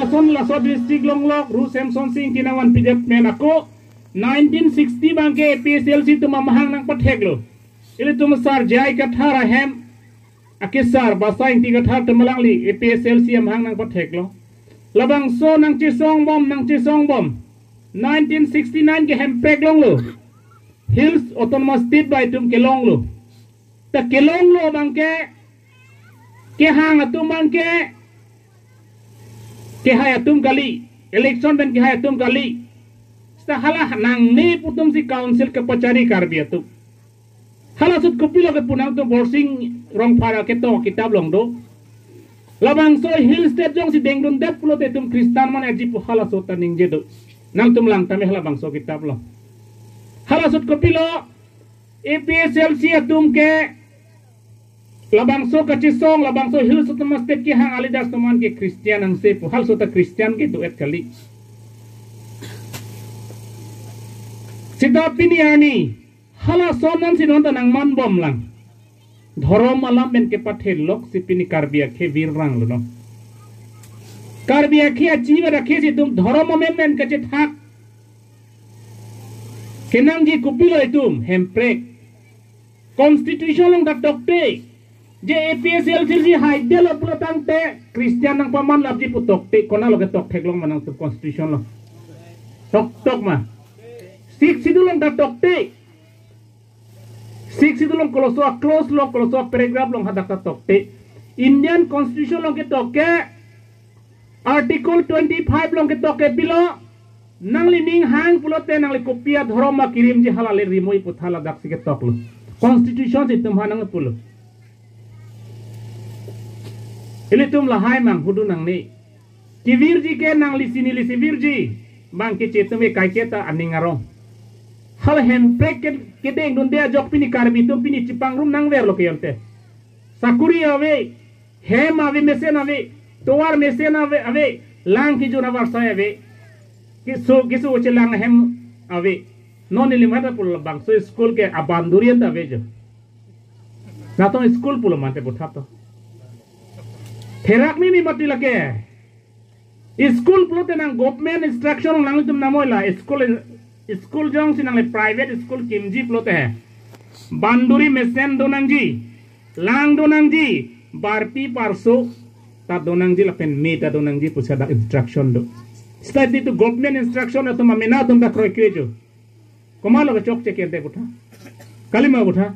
lason district longlok ru Samson Singh kinawan pijat men ako 1960 bangke PSLC tu mamahang nang pathek lo ili tu masar jai kathara hem akisar basaing tiga thar temalangli PSLC amahang nang pathek lo labang so nang chisong bom 1969 ke hem pek long lo Hills Autonomous State by tum kelong lo ta kelong lo bangke ke hang atum bangke ke hay atum kali election ben ke hay atum kali halah nang ni putum si council ke pacari karbi atum halah sut kupilo ke punang tu borsing rong para ke to kitab long do labang so hill state jong si dengdun det pulo te tum kristan man aji pu halah so taning jedo nang tum lang tame halabang so kitab lo halah sut kupilo EPSLC atum ke labang so kacisong labang so hill sut state ke hang alidas teman ke Kristian ang sepu hal so ta Kristian ke duet kali Sita piniani hala sonan sinonta nang manbom lang dhorom alam ben ke pathel lok si pini karbia khe virrang lo karbia khe achiva rakhe si tum dhorom men ke che thak kenang ji kupilo itum hemprek constitution long dak dokte je APSLC ji haidel uplatang te Kristian nang paman labji putok te kona lo ke tok thek long manang tu constitution lo tok ma Sik sidulong datok te. Sik sidulong koloso close lo koloso paragraph long hadak datok te. Indian Constitution long ketok ke Article 25 long ketok ke bilo nang lining hang pulo te nang likopia dharma kirim je halale rimoi puthala dak si ketok lo. Constitution si tum hanang pulo. Ili tum lahai mang hudu nang ni. Kivirji ke nang lisini lisi virji bang ke chetume kai keta aningarong. Hal hemprek ke deng don dia jok pini karbi tum pini cipang rum nang ver lo kiyante sakuri ave hem ave mesen ave toar mesen ave lang ki jona war saya ave kisu uche lang hem ave non ili mata pul bang so school ke abandurian ave jo na to school pul mate buthap to therak mi mati lake school pul te nang government instruction nang tum namoila school jong sinang le private school kimji plote hai banduri mesen donangji lang donangji barpi parso ta donangji lapen me ta donangji pusa da instruction do study to government instruction atau mamena tum ta kroi krejo komalo ke chok chek ente butha kalima butha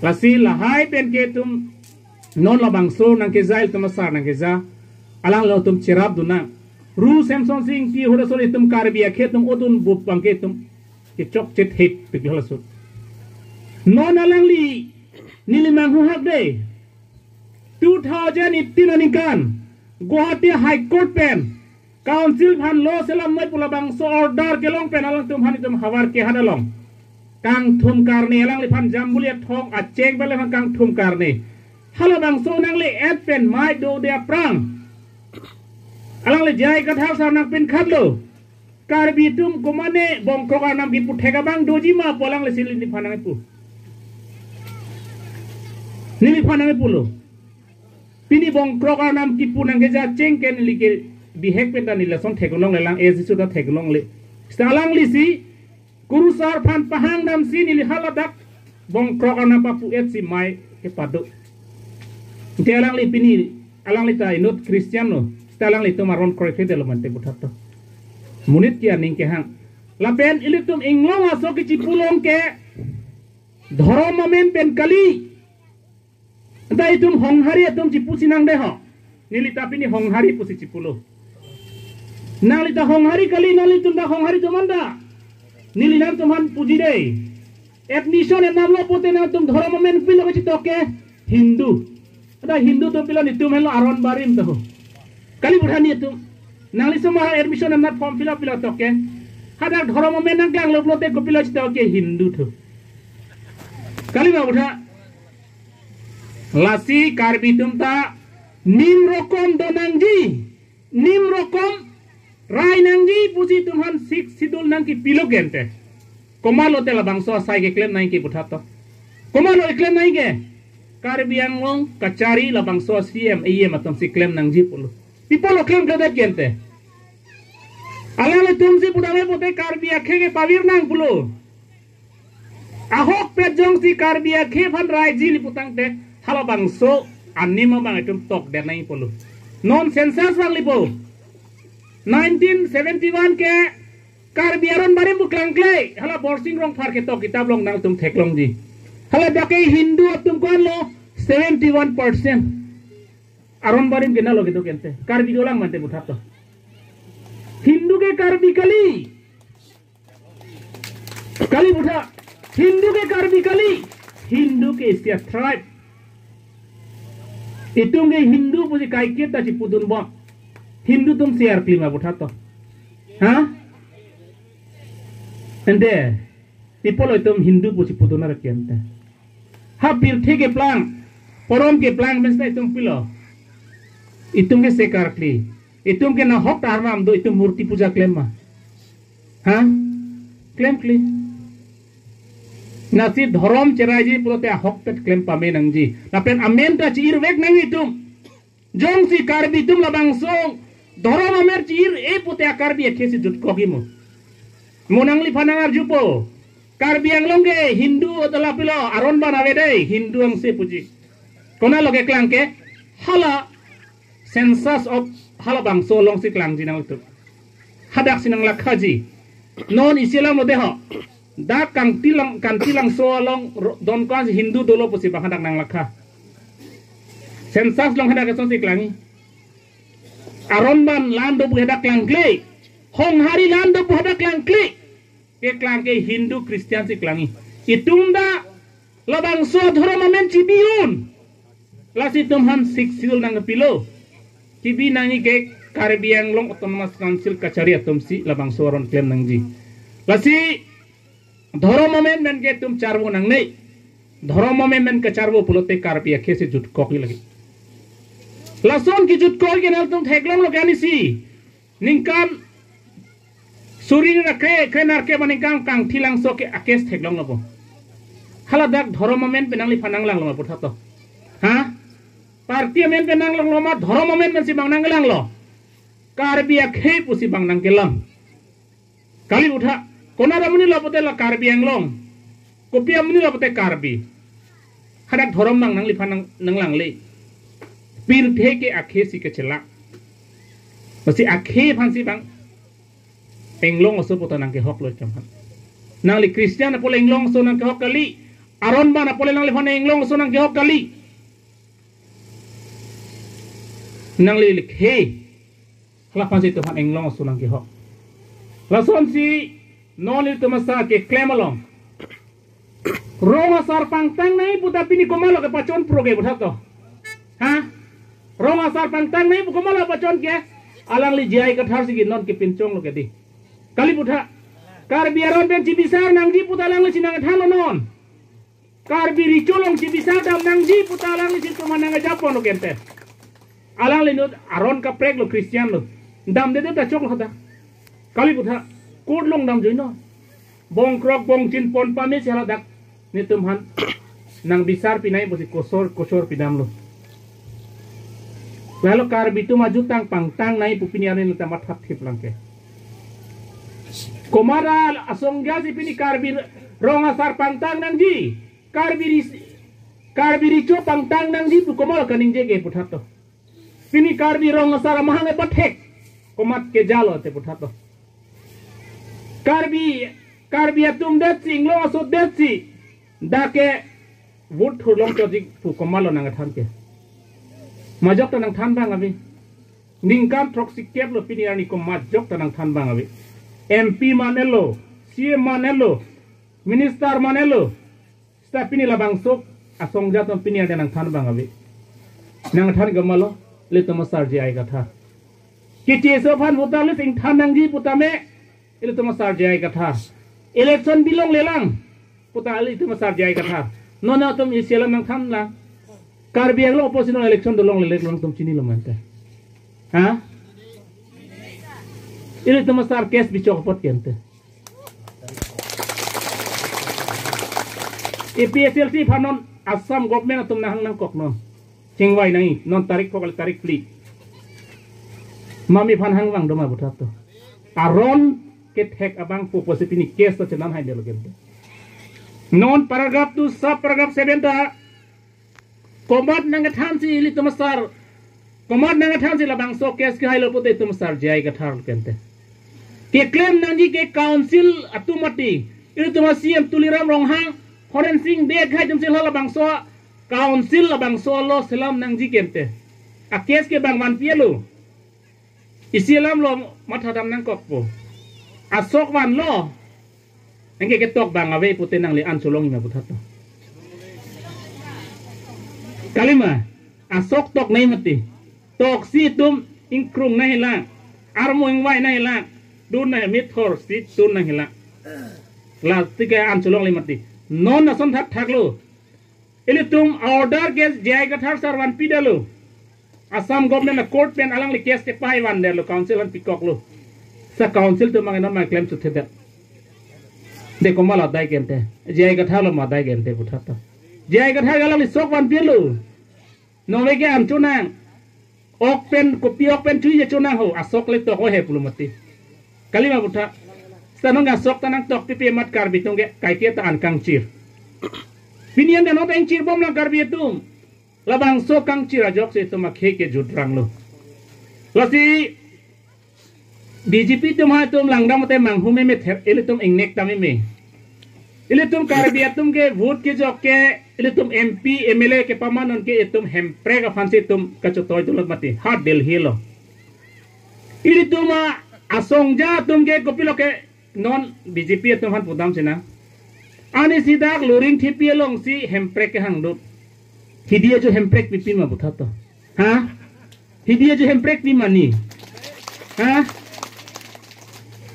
lasi lahai pen ke tum non labang so nang ke zail tum sar nang ke za alang lo tum chirab dunang ru Samson Singh ki hora soli tum karbia khetum odun bup bangke tum ke chok chet hit te hala so non alangli nili manghu hak de 2018 anikan Guwahati High Court pen council phan lo selam mai pula bang so order ke long pen alang tum hani tum hawar ke hadalong kang thum karne alang li phan jambulia thong a cheng bele kang thum karne hala bang so nang le et pen mai do dia prang alang le jai kathal sa nang pin khatlo karbi tum komane bongkrok anam ki puthega bang doji ma polang le silin ni phanang pu ni phanang pu lo pini bongkrok anam ki punang ge ja cheng ken li ke bihek pen dan le son thegolong le lang ezi su da thegolong le stalang li si guru sar phan pahang dam si ni li haladak bongkrok anam pa pu et si mai ke padu te alang li pini alang li ta inut Kristiano talang li tum aron korek de lo mante buthato munit kia ning ke hang lapen ilitum inglong aso ki cipulong ke dhorom men pen kali ta itum honghari atum cipusi nang de ho nili tapi ni honghari pusi cipulo nang li ta honghari kali nang li tum da honghari tumanda nili nang tuman puji de etnison en namlo pote na tum dhorom men pilo ki toke Hindu ada Hindu to pilo ni tum helo aron barim to kali burhani itu nangli semua admission and not form fill up toke hada dhorom men nang klang loblo te kopilo chita ke Hindu tu kali ba burha lasi karbi tumta nim rokom donangji nim rokom rai nangji pusi tumhan sik sidul nang ki pilo gente komalo te labang so sai ke claim nang ki burha to komalo claim nang ke karbi ang long kacari labang so CM matam si claim nangji pulu people claim that gente alale tumsi pudame pote karbi akhe ke pavir nang pulo ahok pe jong si karbi akhe phan rai jili putang te hala bangso anima bang itum tok de nai polo non census bang lipo 1971 ke karbi aron bare buklang klei hala borsing rong phar ke tok kitab long nang tum thek long ji hala dake hindu tum kon lo 71% aron barim ke na lo gitu kente karbi dolang mante buthap to Hindu के कार्बी कली कली बुढ़ा हिंदू के कार्बी कली हिंदू के इसके ट्राइब इतुंगे हिंदू पुजी काय के ताची पुदुन बो हिंदू तुम शेयर क्लीमा बुढ़ा तो हाँ एंडे people इतुम हिंदू पुजी पुदुन रखे अंते हाँ बिरथे के प्लान परम के प्लान में से इतुम पिलो इतुंगे से कारकली itum ke na hok tarnam do itum murti puja claim ma ha claim kli na si dhorom cheraji purote hok pet claim pame nangji na pen amen ta chir vek nang itum jong si karbi tum labang song dhorom amer chir e pute karbi ekhesi jut kogi mo monangli phanangar jupo karbi anglongge hindu otola pilo aron banawe dei hindu ang se puji kona loge klangke hala census of hala bangso long si klang jinang tu hadak sinang lakhaji non isila mo deho da kang tilang so long don kan hindu dolo pusi bang hadak nang lakha census long hadak so si klangi aron ban lando bu hadak klang kle hong hari lando bu hadak klang kle ke klang ke hindu kristian si klangi itunda labang so dhoro mamen cibiun lasi tumhan siksil nang pilo Tibi nangi ke Caribbean long autonomous council kachari atumsi labang soron claim nangji lasi dhoro moment men ke tum charwo nang nei dhoro moment men ke charwo pulote Caribbean khese jut koki lagi lason ki jut koki ke nal tum theklong lo gani si ningkan suri na kre nar ke maningkang kang thilang so ke akes theklong lo hala dak dhoro moment penangli phanang lang lo puthato ha Parti amen penang lang lo ma dhoro amen men si bang nang lang lo karbi akhe pusi bang nang kelam kali utha kona ramuni lo pote la karbi anglong kopi amuni lo pote karbi hadak dhorom bang nang li phanang nang lang le pir the ke akhe si ke chela pasi akhe phan si bang englong oso pota nang ke hok lo cham nang li christian pole englong so nang ke hok kali aron ba na pole nang li phan englong so nang ke hok kali nang lilik he lapan si Tuhan englong sunang ki hok lason si noli tumasa ke claim along ronga sar pangtang nai puta pini komalo ke pachon proge buthato ha ronga sar pangtang nai komalo pachon ke alang li jai kathar si non ke pinchong lo ke di kali butha kar biaron ben cibisar nang ji puta lang li sinang thano non kar biri cholong cibisar dam nang ji puta lang li sin tumanang japon lo kente alang lenut aron ka prek lo Christian lo dam de ta chok lo hada kali butha kod long dam joino bong krok bong chin pon pa me sela dak ni tumhan nang bisar pinai bosi kosor pidam lo lalu kar bitu maju tang pangtang nai pupini ane nuta mathap thip langke komara asongga si pini karbir ronga sar pangtang nang ji karbiri cho pangtang nang ji komara kaning je ge puthato Pini karbi rong asara mahane pathek komat ke jalo te puthato karbi atum detsi inglo aso detsi dake wood thulong chojik pu komalo nang than ke majok ta nang than bang abi ningkam toxic kep lo pini ani komat jok ta nang than bang abi MP manelo CM manelo minister manelo sta pini labang sok asong jatom pini ada nang than bang abi nang than gamalo le tomasar je ai katha kiti so phan buta le sing than nang ji putame ile tomasar je ai katha election bilong lelang puta ali tomasar je ai katha no na tom isialam nang than la karbi ang lo opposition election dolong le long tom chini lo mante ha ile tomasar case bichok pot kente EPSLC phanon Assam government tom nang kok non Cingwai nai non tarik pokal tarik fli mami phan hang wang doma butat to aron ke hek abang pu posipini case to chenan hai delo gente non paragraph tu sub paragraph 7 ta komat nang tham si li tumasar komat nang tham si labang so case ke hai lo pote tumasar jai ka thar gente ke claim nang ji ke council atumati itu tumasiam tuliram rong hang horen sing de khai tum sil labang so council labang so lo selam nang ji gente a case ke bang wan pielo isilam lo mathadam nang kokpo asok wan lo engke ketok bang ave pute nang le an solong ima putat kalima asok tok nei mati tok si tum ingkrung nai la armo ing wai nai la dun nai mit thor si tun nai la la tiga an solong le mati non ason thak thak lo ele tum order ges jai ka thar sarwan pidalo Assam government a court pen alang li case te pai wan der lo council an pikok lo sa council tu mangai non ma claim su theda de ko mala dai gente jai ga thalo ma dai gente puthata jai ga thai alang li sok wan pielu no ve ke am chunang ok pen ko pi ok pen chui je chunang ho asok le to ko he pulumati kalima putha sanong asok tanang tok pi mat kar bitonge kai ke ta an kang chir pinian de no teng chir bom lang kar bi tum labang so kang chira jok se to makhe ke judrang lo lasi DGP tum ha tum lang dam te mang hume me thep ele tum ingnek tam me ele tum karbiya tum ke vote ke jok ke ele tum MP MLA ke pamanon ke tum hempre ka fansi tum ka chotoy tulot mati ha Delhi lo ele tum asong ja tum ke kopilo ke non DGP tum han pudam sina ani sidak luring thipi long si hempre ke hang dut hidia jo hemprek pipi ma buthato ha hidia jo hemprek pi mani ha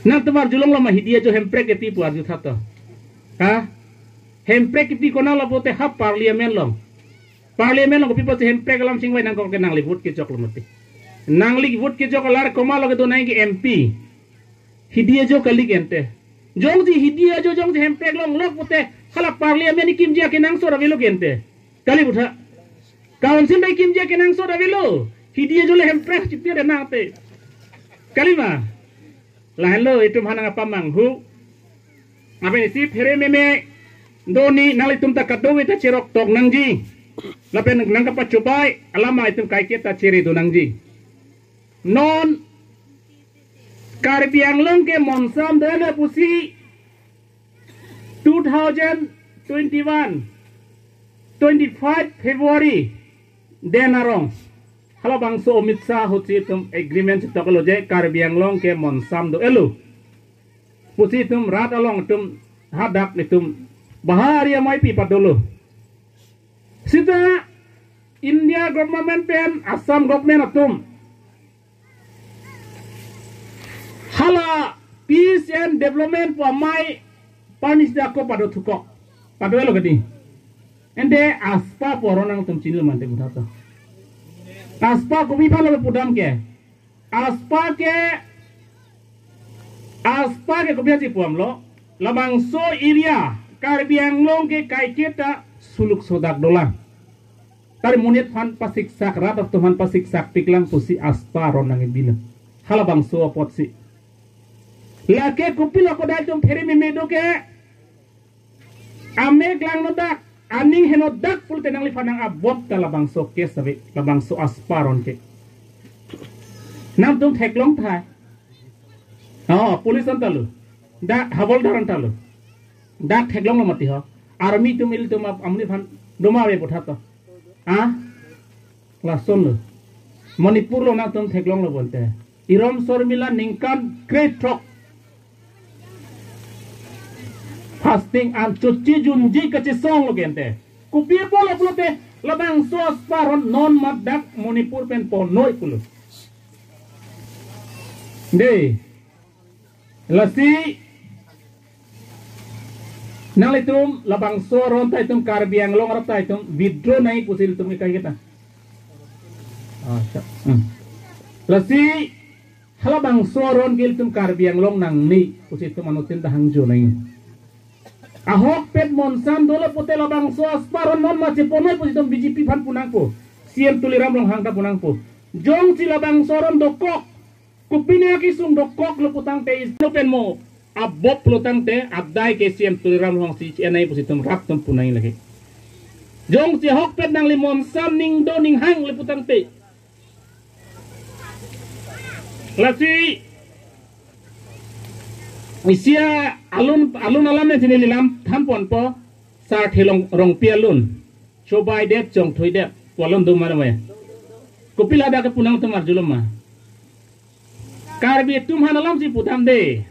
nang tumar julong lama hidia jo hemprek ke pi puar juthato ha hemprek pi kona la bote ha parliament long pi pote hemprek lam singwai nang ko ke nang li vote ke chok lamati nang li vote ke chok lar koma lo ke to nai ke MP hidia jo kali gente jong ji hidia jo jong ji hemprek long lok pote khala parliament ni kim jia ke nang so ravelo gente kali butha council dai kim je ke nang so da velo hidia jole hempre chipia de nate kali ma la hello itu mana apa manghu apa ni si phere meme doni nali tum ta kadong ita cerok tok nangji lapen nang ka pacubai alama itu kai kita ciri tu nangji non karbiang long ke monsam dana pusi 2021 25 February denarong hala bangso omitsa hoci tum agreement tokolo je karbiang long ke monsam do elu pusi tum rat along tum hadak ni tum bahari mai pi padolo sita India government pen Assam government atum hala peace and development for mai panis da ko pado thuko pado elu gadi ende aspa poronang tum chinil mante budata aspa ko bi palo pudam ke aspa ke ko biasi puam lo labang so area karbiang long ke kai kita suluk sodak dolang tari munit fan pasik sak rat of tuhan pasik sak piklang pusi aspa ronang ibina halabang so potsi lake kupilo ko dai tum pheri me medo ke ame klang nodak aning henodak pul tenang li fanang abot ta labang so ke sabe labang so asparon ke nam tum theklong thai pulis antalu da habol daran talu da theklong mati ho army tum il tum amni fan doma be pothata lason lo manipur lo na tum theklong lo bolte irom sormila ningkan great truck fasting an cuci junji kecil song lo gente kupir pola pulote labang sos paron non madak Manipur pen ponoi pulo de lasi nalitum labang soron ta itum karbiang long rata itum withdraw nai pusil tum kai kita lasi halabang soron gil tum karbiang long nang ni pusil tum anutin ta hangjo nai ahok pet monsam dolo pote labang so asparon non mace ponoi pusi tom BJP fan punang po siem tuliram long hangka punang po jong si labang soron dokok Kupina ki sung dokok lo putang te is lo pen mo abop lo tang te abdai ke siam tuliram hong si enai pusitum rap tum punai lagi. Jong si hok pet nang limon sam ning do ning hang le putang te. Lasi isia alun alam ne sini lam thampon po sar thelong rong pialun cobai det jong thoi det walon do mar me kupila da ke punang tumar julum ma karbi tum hanalam si putam de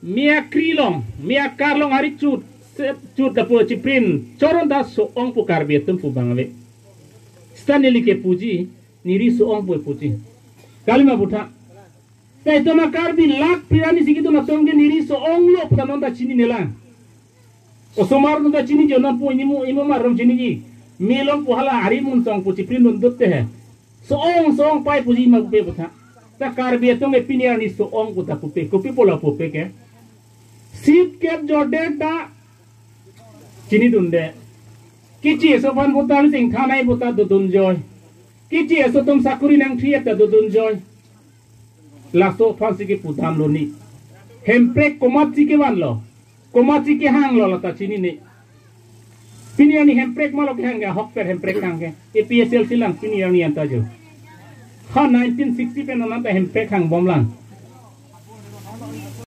mia krilong mia karlong hari cut da pu ciprin coron da so ong pu karbi tum pu bangale staneli ke puji niri so ong pu puji kalima buta kai to ma karbi lak pirani sigi to ma tonge niri so ong lo putam da chini nelang o somar da chini jona pu imo marom chini ji milong pu hala hari mun song pu ciprin don dotte he so ong pai puji ma pe buta ta karbi to me piniar ni so ong puta pu pe kopi pola pu pe ke sip ke jode da chini dunde kichi so ban buta sing thanai buta do dun joy kichi so tum sakuri nang thiet da do dun joy la so fansi ke putam lo ni hemprek komachi ke wan lo komachi ke hang lo la ta chini ni piniar ni hemprek malo ke hang ga hokper hemprek hang ke APSL silang piniar ni anta jo ha 1960 pe nana ta hemprek hang bom lang